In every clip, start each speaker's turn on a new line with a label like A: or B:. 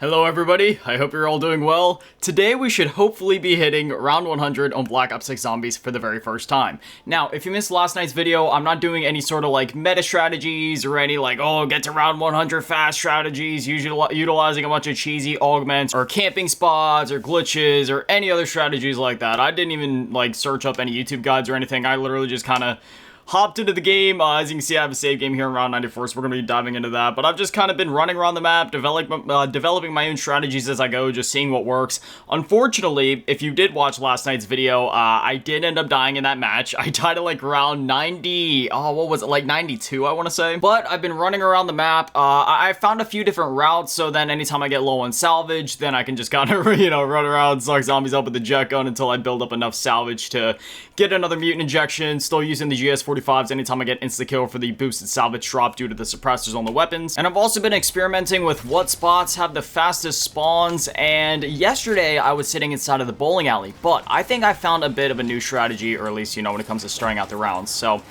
A: Hello everybody, I hope you're all doing well. Today we should hopefully be hitting round 100 on Black Ops 6 Zombies for the very first time. Now, if you missed last night's video, I'm not doing any sort of like meta strategies or any like, oh, get to round 100 fast strategies, utilizing a bunch of cheesy augments or camping spots or glitches or any other strategies like that. I didn't even like search up any YouTube guides or anything. I literally just kind of hopped into the game. As you can see, I have a save game here in round 94, so we're going to be diving into that. But I've just kind of been running around the map, developing my own strategies as I go, just seeing what works. Unfortunately, if you did watch last night's video, I did end up dying in that match. I died at like around 90, what was it, like 92, I want to say. But I've been running around the map. I found a few different routes, so then anytime I get low on salvage, then I can just kind of, run around, suck zombies up with the jet gun until I build up enough salvage to get another mutant injection, still using the GS-45 anytime I get insta-kill for the boosted salvage drop due to the suppressors on the weapons. And I've also been experimenting with what spots have the fastest spawns, and yesterday I was sitting inside of the bowling alley, but I think I found a bit of a new strategy, or at least, when it comes to starting out the rounds. So,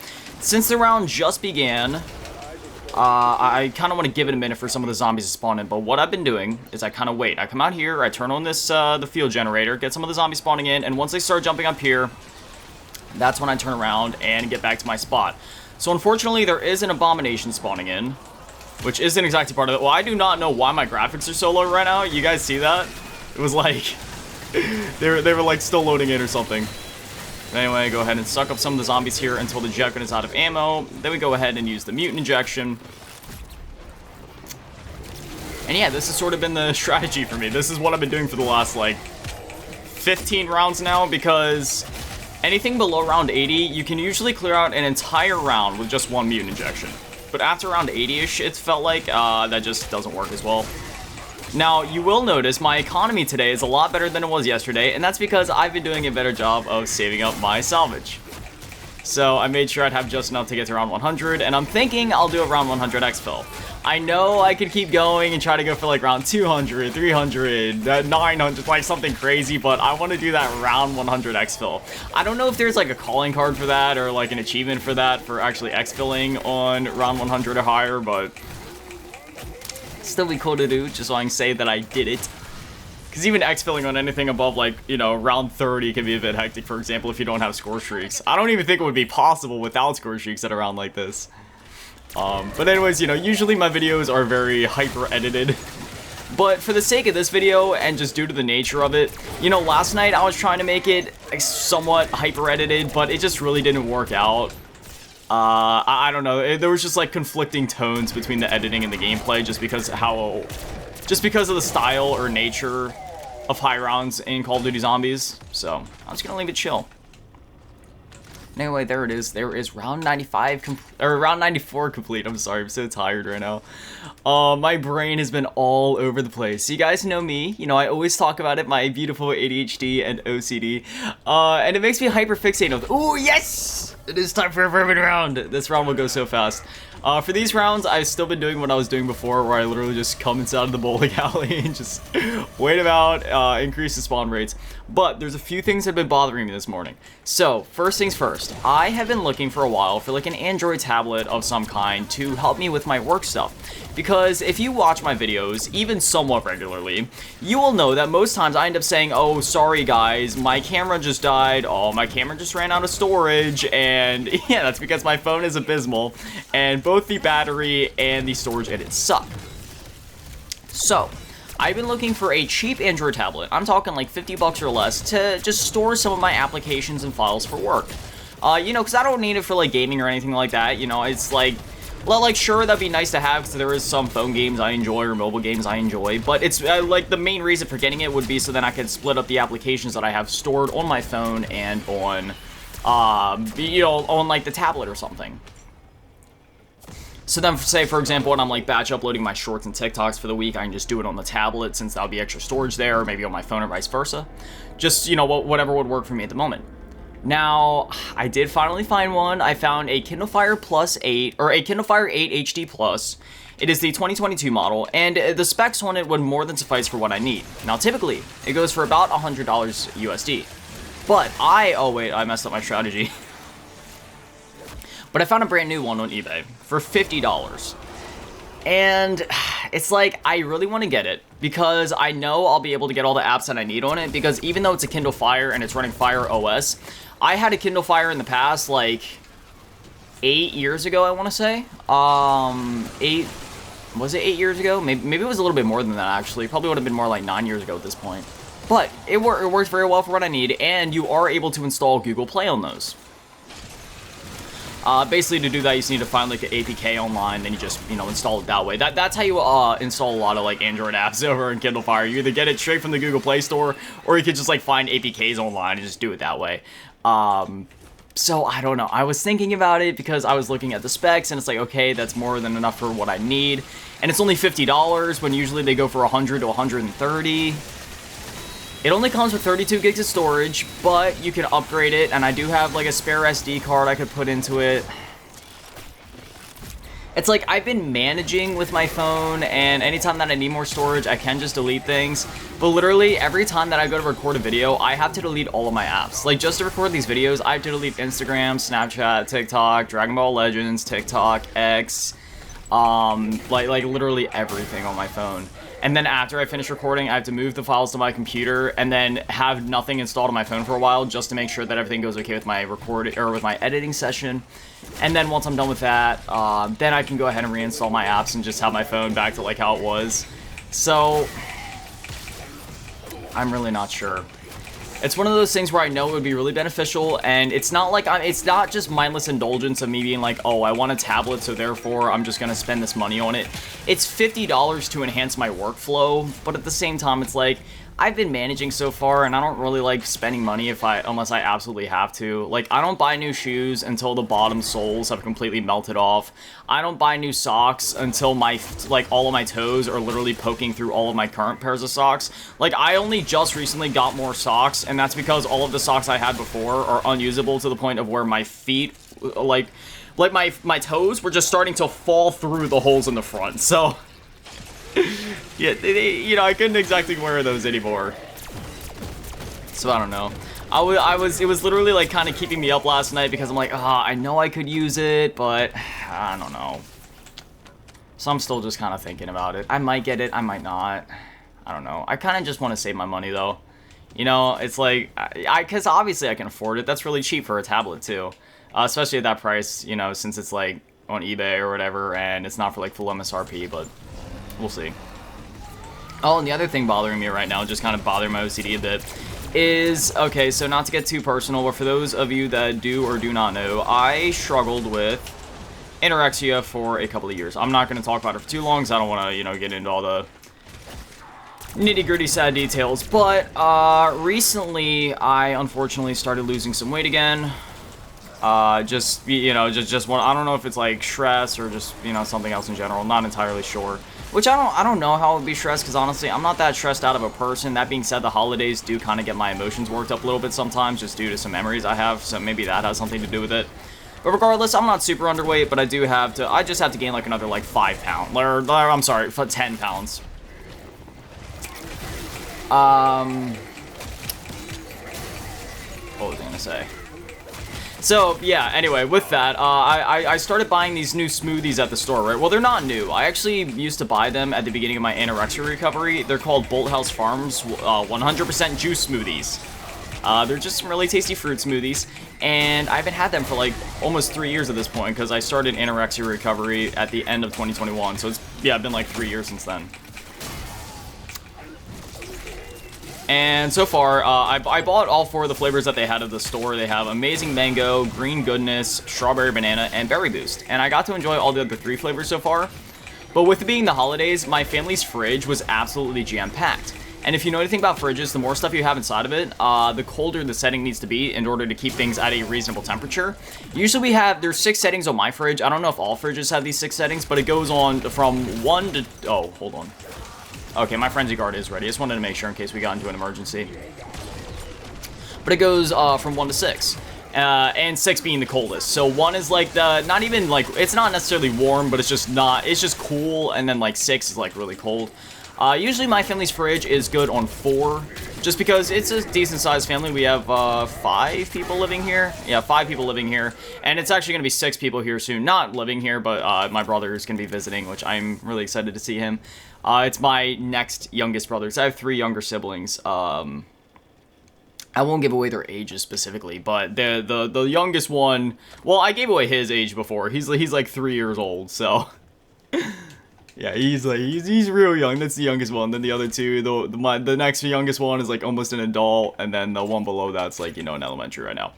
A: since the round just began, I kind of want to give it a minute for some of the zombies to spawn in, but what I've been doing is I kind of wait. I come out here, I turn on this, the field generator, get some of the zombies spawning in, and once they start jumping up here, that's when I turn around and get back to my spot. So unfortunately, there is an abomination spawning in, which isn't exactly part of it. Well, I do not know why my graphics are so low right now. You guys see that? It was like, they were like still loading in or something. Anyway, go ahead and suck up some of the zombies here until the jet gun is out of ammo. Then we go ahead and use the mutant injection. And yeah, this has sort of been the strategy for me. This is what I've been doing for the last like 15 rounds now, because anything below round 80, you can usually clear out an entire round with just one mutant injection. But after round 80-ish, it felt like that just doesn't work as well. Now, you will notice my economy today is a lot better than it was yesterday, and that's because I've been doing a better job of saving up my salvage. So I made sure I'd have just enough to get to round 100, and I'm thinking I'll do a round 100 exfil. I know I could keep going and try to go for like round 200, 300, 900, like something crazy, but I want to do that round 100 exfil. I don't know if there's like a calling card for that or like an achievement for that for actually exfilling on round 100 or higher, but still be cool to do just so I can say that I did it. Because even exfilling on anything above like, round 30 can be a bit hectic, for example, if you don't have score streaks. I don't even think it would be possible without score streaks at a round like this. But anyways, usually my videos are very hyper edited, but for the sake of this video and just due to the nature of it, last night I was trying to make it somewhat hyper edited, but it just really didn't work out. I don't know, there was just like conflicting tones between the editing and the gameplay just because of the style or nature of high rounds in Call of Duty Zombies. So I'm just gonna leave it chill. Anyway, there it is. There is round 94 complete. I'm sorry, I'm so tired right now. My brain has been all over the place. You guys know me. I always talk about it, my beautiful ADHD and OCD. And it makes me hyper fixated. Oh, yes! It is time for a vermin round. This round will go so fast. For these rounds, I've still been doing what I was doing before, where I literally just come inside of the bowling alley and just wait them out, increase the spawn rates. But there's a few things that have been bothering me this morning. So, first things first, I have been looking for a while for like an Android tablet of some kind to help me with my work stuff. Because if you watch my videos, even somewhat regularly, you will know that most times I end up saying, oh, sorry guys, my camera just died, oh, my camera just ran out of storage, and yeah, that's because my phone is abysmal, and both the battery and the storage edits suck. So, I've been looking for a cheap Android tablet, I'm talking like 50 bucks or less, to just store some of my applications and files for work. Because I don't need it for like gaming or anything like that, it's like, well, like, sure, that'd be nice to have, because there is some phone games I enjoy or mobile games I enjoy, but it's, like, the main reason for getting it would be so then I could split up the applications that I have stored on my phone and on, on, like, the tablet or something. So then, say, for example, when I'm, like, batch uploading my shorts and TikToks for the week, I can just do it on the tablet, since that'll be extra storage there, or maybe on my phone or vice versa. Just, whatever would work for me at the moment. Now, I did finally find one. I found a Kindle Fire Plus 8, or a Kindle Fire 8 HD Plus. It is the 2022 model, and the specs on it would more than suffice for what I need. Now, typically, it goes for about $100 USD. But oh wait, I messed up my strategy. But I found a brand new one on eBay for $50. And it's like, I really want to get it because I know I'll be able to get all the apps that I need on it, because even though it's a Kindle Fire and it's running Fire OS, I had a Kindle Fire in the past, like 8 years ago, I want to say. Was it 8 years ago? Maybe it was a little bit more than that, actually. Probably would have been more like 9 years ago at this point. But it works very well for what I need, and you are able to install Google Play on those. Basically, to do that, you just need to find like the APK online, then you just, install it that way. That's how you install a lot of like Android apps over in Kindle Fire. You either get it straight from the Google Play Store, or you could just like find APKs online and just do it that way. So I don't know. I was thinking about it because I was looking at the specs, and it's like, okay, that's more than enough for what I need. And it's only $50 when usually they go for $100 to $130. It only comes with 32 gigs of storage, but you can upgrade it, and I do have like a spare SD card I could put into it. It's like, I've been managing with my phone, and anytime that I need more storage, I can just delete things. But literally, every time that I go to record a video, I have to delete all of my apps. Like, just to record these videos, I have to delete Instagram, Snapchat, TikTok, Dragon Ball Legends, TikTok, X, like literally everything on my phone. And then after I finish recording, I have to move the files to my computer and then have nothing installed on my phone for a while just to make sure that everything goes okay with my with my editing session. And then once I'm done with that, then I can go ahead and reinstall my apps and just have my phone back to like how it was. So I'm really not sure. It's one of those things where I know it would be really beneficial, and it's not like it's not just mindless indulgence of me being like, oh, I want a tablet, so therefore I'm just gonna spend this money on it. It's $50 to enhance my workflow, but at the same time, it's like, I've been managing so far, and I don't really like spending money unless I absolutely have to. Like, I don't buy new shoes until the bottom soles have completely melted off. I don't buy new socks until all of my toes are literally poking through all of my current pairs of socks. Like, I only just recently got more socks, and that's because all of the socks I had before are unusable to the point of where my feet, like my toes were just starting to fall through the holes in the front, so... Yeah, I couldn't exactly wear those anymore. So I don't know. It was literally like kind of keeping me up last night because I'm like, I know I could use it, but I don't know. So I'm still just kind of thinking about it. I might get it, I might not. I don't know. I kind of just want to save my money though. It's like, because obviously I can afford it. That's really cheap for a tablet too. Especially at that price, since it's like on eBay or whatever, and it's not for like full MSRP, but we'll see. Oh, and the other thing bothering me right now, just kind of bothering my OCD a bit, is, okay, so not to get too personal, but for those of you that do or do not know, I struggled with anorexia for a couple of years. I'm not going to talk about it for too long, because I don't want to, get into all the nitty-gritty sad details, but recently I unfortunately started losing some weight again. Just one, I don't know if it's like stress or just, something else in general. I'm not entirely sure. Which I don't know how it would be stressed, because honestly, I'm not that stressed out of a person. That being said, the holidays do kind of get my emotions worked up a little bit sometimes, just due to some memories I have, so maybe that has something to do with it. But regardless, I'm not super underweight, but I just have to gain like another like 5 pounds, or I'm sorry, 10 pounds. What was I gonna say? So, yeah, anyway, with that, I started buying these new smoothies at the store, right? Well, they're not new. I actually used to buy them at the beginning of my anorexia recovery. They're called Bolthouse Farms 100% juice smoothies. They're just some really tasty fruit smoothies, and I haven't had them for like almost 3 years at this point, because I started anorexia recovery at the end of 2021, so it's been like 3 years since then. And so far, I bought all 4 of the flavors that they had at the store. They have Amazing Mango, Green Goodness, Strawberry Banana, and Berry Boost. And I got to enjoy all the other 3 flavors so far. But with it being the holidays, my family's fridge was absolutely jam-packed. And if you know anything about fridges, the more stuff you have inside of it, the colder the setting needs to be in order to keep things at a reasonable temperature. Usually there's 6 settings on my fridge. I don't know if all fridges have these 6 settings, but it goes on from 1 to... Oh, hold on. Okay, my Frenzy Guard is ready. I just wanted to make sure in case we got into an emergency. But it goes from 1 to 6. And 6 being the coldest. So 1 is like not even like, it's not necessarily warm, but it's just cool. And then like 6 is like really cold. Usually my family's fridge is good on 4. just because it's a decent-sized family. We have 5 people living here. Yeah, 5 people living here, and it's actually going to be 6 people here soon. Not living here, but my brother is going to be visiting, which I'm really excited to see him. It's my next youngest brother, because I have 3 younger siblings. I won't give away their ages specifically, but the youngest one, well, I gave away his age before. He's like 3 years old, so yeah, he's real young. That's the youngest one. Then the other 2, the next youngest one is like almost an adult, and then the one below that's like, you know, in elementary right now.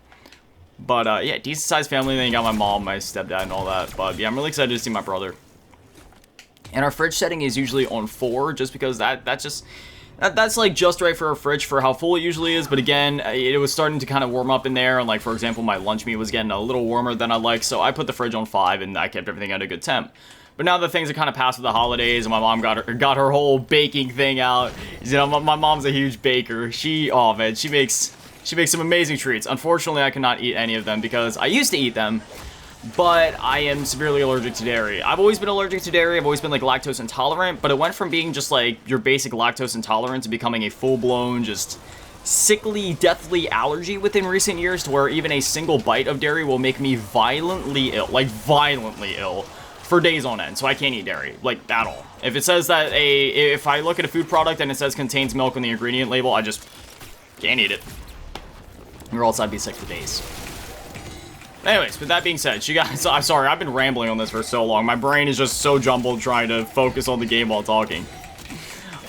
A: But yeah, decent sized family. Then you got my mom, my stepdad, and all that. But yeah, I'm really excited to see my brother. And our fridge setting is usually on 4, just because that's like just right for a fridge for how full it usually is. But again, it was starting to kind of warm up in there, and like, for example, my lunch meat was getting a little warmer than I like, so I put the fridge on 5 and I kept everything at a good temp. But now that things are kind of past with the holidays, and my mom got her whole baking thing out. You know, my mom's a huge baker. She makes some amazing treats. Unfortunately, I cannot eat any of them because I used to eat them, but I am severely allergic to dairy. I've always been allergic to dairy. I've always been like lactose intolerant, but it went from being just like your basic lactose intolerant to becoming a full-blown, just sickly, deathly allergy within recent years, to where even a single bite of dairy will make me violently ill, like violently ill, for days on end. So I can't eat dairy, like, at all. If it says that if I look at a food product and it says contains milk on the ingredient label, I just can't eat it. Or else I'd be sick for days. Anyways, with that being said, I'm sorry, I've been rambling on this for so long. My brain is just so jumbled trying to focus on the game while talking.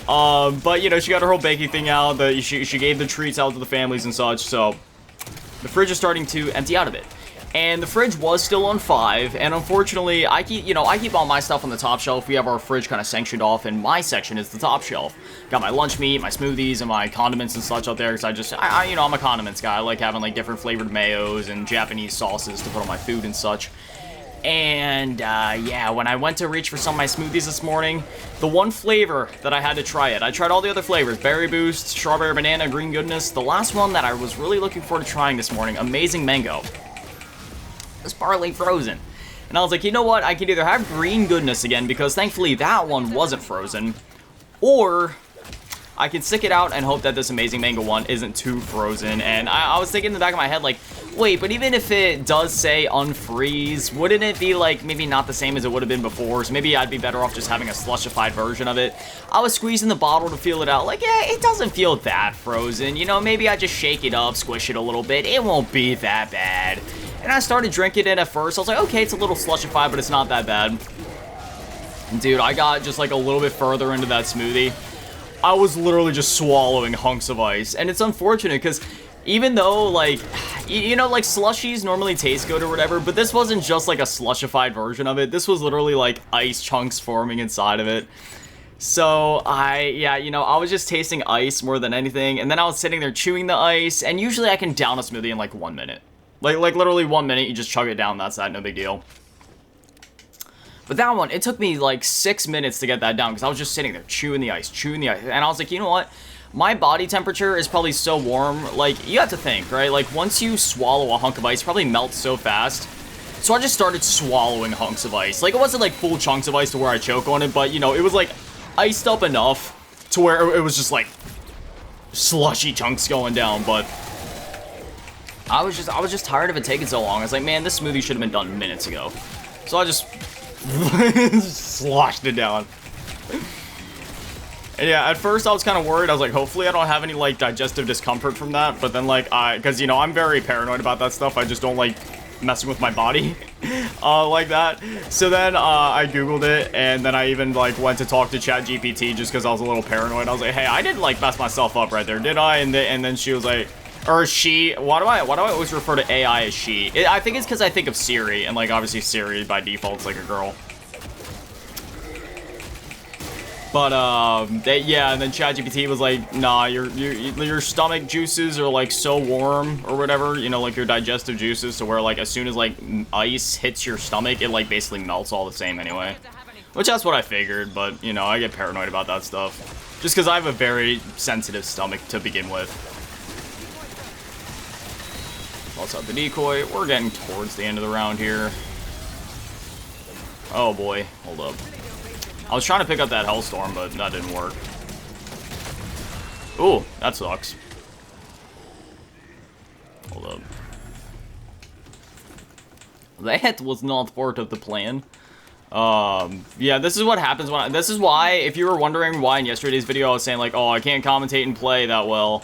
A: But, you know, she got her whole baking thing out. She gave the treats out to the families and such, so the fridge is starting to empty out a bit. And the fridge was still on 5, and unfortunately, I keep all my stuff on the top shelf. We have our fridge kind of sanctioned off, and my section is the top shelf. Got my lunch meat, my smoothies, and my condiments and such out there, because I'm a condiments guy. I like having, like, different flavored mayos and Japanese sauces to put on my food and such. And, yeah, when I went to reach for some of my smoothies this morning, the one flavor that I had to try it, I tried all the other flavors, Berry Boost, Strawberry Banana, Green Goodness. The last one that I was really looking forward to trying this morning, Amazing Mango, was partly frozen. And I was like, you know what, I could either have Green Goodness again, because thankfully that one wasn't frozen, or I could stick it out and hope that this Amazing Mango one isn't too frozen. And I was thinking in the back of my head, like, wait, but even if it does say unfreeze, wouldn't it be, like, maybe not the same as it would have been before? So maybe I'd be better off just having a slushified version of it. I was squeezing the bottle to feel it out, like, yeah, it doesn't feel that frozen. You know, maybe I just shake it up, squish it a little bit. It won't be that bad. And I started drinking it at first. I was like, okay, it's a little slushified, but it's not that bad. And dude, I got just like a little bit further into that smoothie. I was literally just swallowing hunks of ice. And it's unfortunate because even though, like, you know, like slushies normally taste good or whatever, but this wasn't just like a slushified version of it. This was literally like ice chunks forming inside of it. So yeah, you know, I was just tasting ice more than anything. And then I was sitting there chewing the ice. And usually I can down a smoothie in like 1 minute. Like literally 1 minute, you just chug it down, that's that, no big deal. But that one, it took me like 6 minutes to get that down, because I was just sitting there chewing the ice, and I was like, you know what? My body temperature is probably so warm, like, you have to think, right? Like, once you swallow a hunk of ice, it probably melts so fast. So I just started swallowing hunks of ice. Like, it wasn't like full chunks of ice to where I choke on it, but, you know, it was like iced up enough to where it was just like slushy chunks going down, but I was just tired of it taking so long. I was like, man, this smoothie should have been done minutes ago. So I just sloshed it down. And yeah, at first I was kind of worried. I was like, hopefully I don't have any, like, digestive discomfort from that. But then, like, because, you know, I'm very paranoid about that stuff. I just don't like messing with my body like that. So then I Googled it, and then I even, like, went to talk to ChatGPT just because I was a little paranoid. I was like, hey, I didn't, like, mess myself up right there, did I? And then she was like, or she, why do I always refer to AI as she? I think it's because I think of Siri, and, like, obviously Siri by default is like a girl. But yeah, and then ChatGPT was like, nah, your stomach juices are like so warm or whatever, you know, like your digestive juices, to where like as soon as like ice hits your stomach, it like basically melts all the same anyway. Which that's what I figured, but you know, I get paranoid about that stuff just because I have a very sensitive stomach to begin with. Also the decoy. We're getting towards the end of the round here. Oh boy, hold up. I was trying to pick up that Hellstorm, but that didn't work. Ooh, that sucks. Hold up. That was not part of the plan. Yeah, this is what happens when this is why, if you were wondering why in yesterday's video I was saying like, oh, I can't commentate and play that well,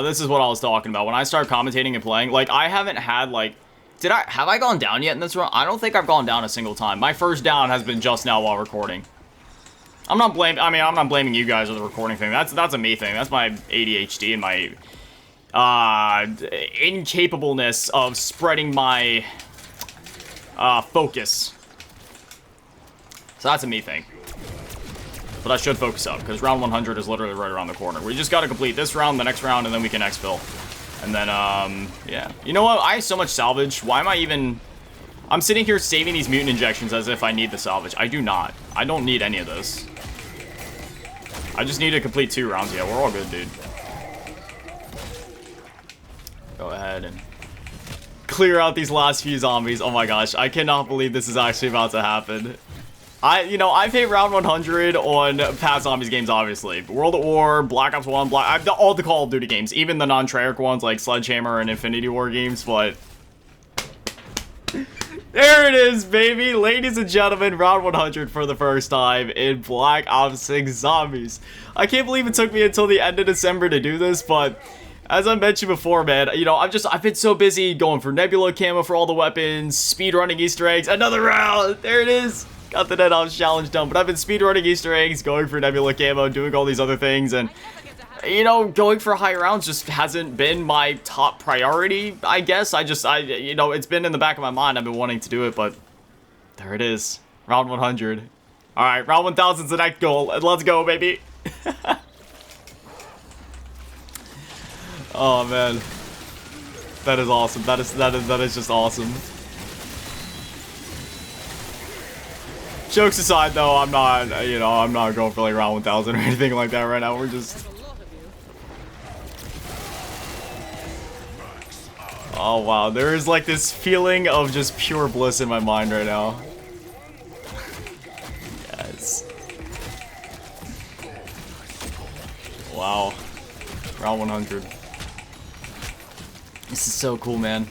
A: this is what I was talking about. When I start commentating and playing, like, I haven't had, like, have I gone down yet in this run? I don't think I've gone down a single time. My first down has been just now while recording. I'm not blaming you guys for the recording thing. That's a me thing. That's my ADHD and my, incapableness of spreading my, focus. So that's a me thing. But I should focus up, because round 100 is literally right around the corner. We just gotta complete this round, the next round, and then we can exfil. And then, yeah. You know what? I have so much salvage. Why am I even... I'm sitting here saving these mutant injections as if I need the salvage. I do not. I don't need any of this. I just need to complete 2 rounds. Yeah, we're all good, dude. Go ahead and clear out these last few zombies. Oh my gosh, I cannot believe this is actually about to happen. I've hit round 100 on past zombies games, obviously. World at War, Black Ops 1, all the Call of Duty games, even the non-Treyarch ones like Sledgehammer and Infinity War games, but... There it is, baby! Ladies and gentlemen, round 100 for the first time in Black Ops 6 Zombies. I can't believe it took me until the end of December to do this, but... As I mentioned before, man, you know, I've been so busy going for Nebula camo for all the weapons, speedrunning Easter eggs, another round! There it is! Got the Dead Ops challenge done, but I've been speedrunning Easter eggs, going for Nebula camo, doing all these other things, and, you know, going for high rounds just hasn't been my top priority, I guess. You know, it's been in the back of my mind. I've been wanting to do it, but there it is. Round 100. Alright, round 1000's the next goal. Let's go, baby. Oh, man. That is awesome. That is just awesome. Jokes aside, though, I'm not, you know, I'm not going for like round 1000 or anything like that right now. We're just... Oh, wow. There is like this feeling of just pure bliss in my mind right now. Yes. Wow. Round 100. This is so cool, man.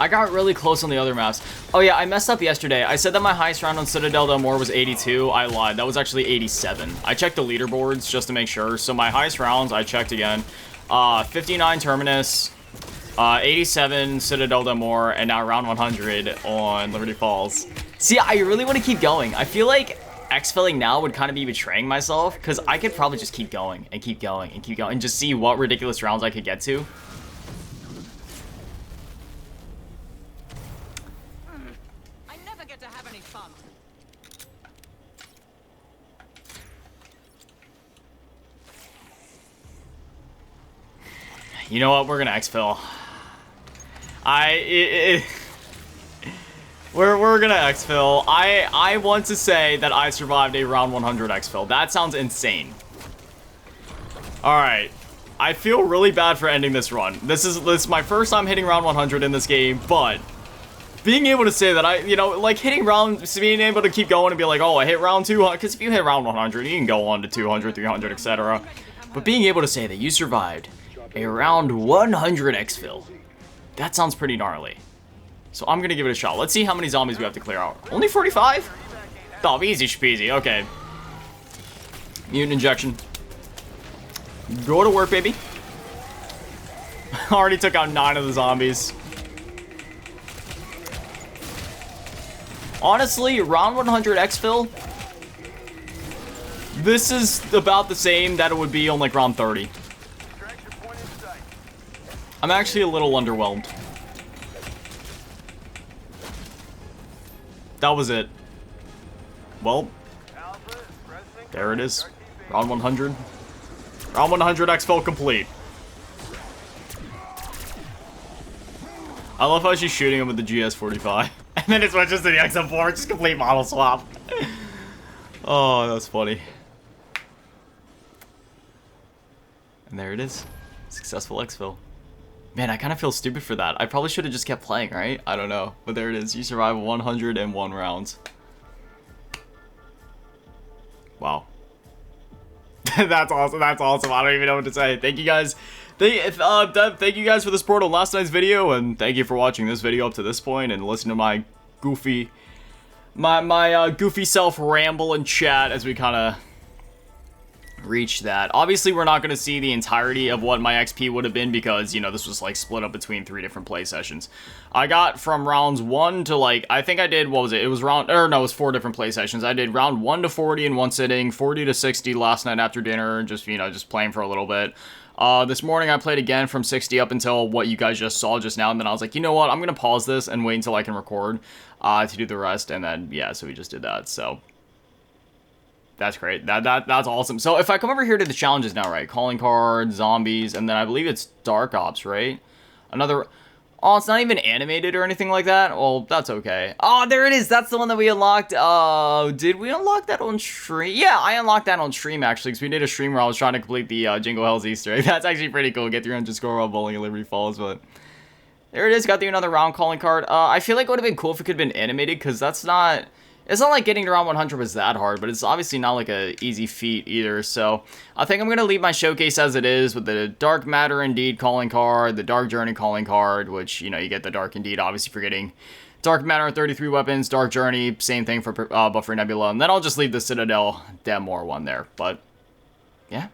A: I got really close on the other maps. Oh yeah, I messed up yesterday. I said that my highest round on Citadel Del Mar was 82. I lied. That was actually 87. I checked the leaderboards just to make sure. So my highest rounds, I checked again. 59 Terminus, 87 Citadel Del Mar, and now round 100 on Liberty Falls. See, I really want to keep going. I feel like exfilling now would kind of be betraying myself, because I could probably just keep going and keep going and keep going and just see what ridiculous rounds I could get to. You know what? We're gonna exfil. We're gonna exfil. I want to say that I survived a round 100 exfil. That sounds insane. All right. I feel really bad for ending this run. This is my first time hitting round 100 in this game, but being able to say that you know, like hitting being able to keep going and be like, oh, I hit round 200, because if you hit round 100, you can go on to 200, 300, etc. But being able to say that you survived a round 100 exfil, that sounds pretty gnarly. So I'm gonna give it a shot. Let's see how many zombies we have to clear out. Only 45? Oh, easy speasy. Okay. Mutant injection. Go to work, baby. Already took out 9 of the zombies. Honestly, round 100 exfil, this is about the same that it would be on like round 30. I'm actually a little underwhelmed. That was it. Well, there it is. Round 100. Round 100 exfil complete. I love how she's shooting him with the GS45. And then it switches to the XM4. Just complete model swap. Oh, that's funny. And there it is. Successful exfil. Man, I kind of feel stupid for that. I probably should have just kept playing, right? I don't know. But there it is. You survive 101 rounds. Wow. That's awesome. That's awesome. I don't even know what to say. Thank you guys. Thank you guys for the support on last night's video, and thank you for watching this video up to this point and listening to my goofy, goofy self ramble and chat as we kind of reach that. Obviously, we're not going to see the entirety of what my XP would have been because, you know, this was like split up between 3 different play sessions. I got from rounds 1 to like, I think I did, what was it? It was it was 4 different play sessions. I did round 1 to 40 in one sitting, 40 to 60 last night after dinner, just, you know, just playing for a little bit. This morning I played again from 60 up until what you guys just saw just now, and then I was like, you know what, I'm going to pause this and wait until I can record to do the rest, and then, yeah, so we just did that, so that's great. That's awesome. So if I come over here to the challenges now, right? Calling cards, zombies, and then I believe it's Dark Ops, right? Another... Oh, it's not even animated or anything like that? Well, that's okay. Oh, there it is. That's the one that we unlocked. Did we unlock that on stream? Yeah, I unlocked that on stream, actually, because we did a stream where I was trying to complete the Jingle Hells Easter egg. That's actually pretty cool. Get 300 score while bowling at Liberty Falls, but... There it is. Got through another round calling card. I feel like it would have been cool if it could have been animated, because that's not... It's not like getting to round 100 was that hard, but it's obviously not like a easy feat either, so I think I'm going to leave my showcase as it is with the Dark Matter Indeed calling card, the Dark Journey calling card, which, you know, you get the Dark Indeed, obviously for getting Dark Matter 33 weapons, Dark Journey, same thing for Buffer Nebula, and then I'll just leave the Citadel Demore one there, but yeah,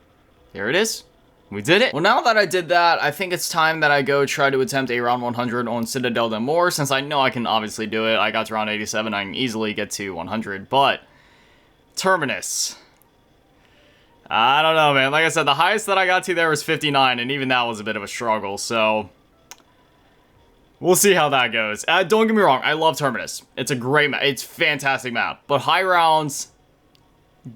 A: here it is. We did it. Well, now that I did that, I think it's time that I go try to attempt a round 100 on Citadel Demore, since I know I can obviously do it. I got to round 87, I can easily get to 100, but Terminus. I don't know, man. Like I said, the highest that I got to there was 59, and even that was a bit of a struggle, so we'll see how that goes. Don't get me wrong, I love Terminus. It's a great map. It's a fantastic map, but high rounds...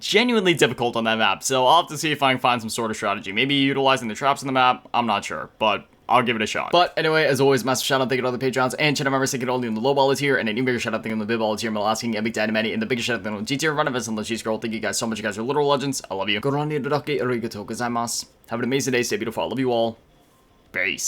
A: genuinely difficult on that map, so I'll have to see if I can find some sort of strategy. Maybe utilizing the traps in the map, I'm not sure, but I'll give it a shot. But anyway, as always, massive shout out, thank you to all the Patreons and channel members, thank you to all the low ballers here, and an even bigger shout out, thank you to the big ballers here, Malasking, and Big Daddy Manny, and the biggest shout out, thank you to GT Run of us and the G-Scroll. Thank you guys so much, you guys are literal legends, I love you. Have an amazing day, stay beautiful, I love you all, peace.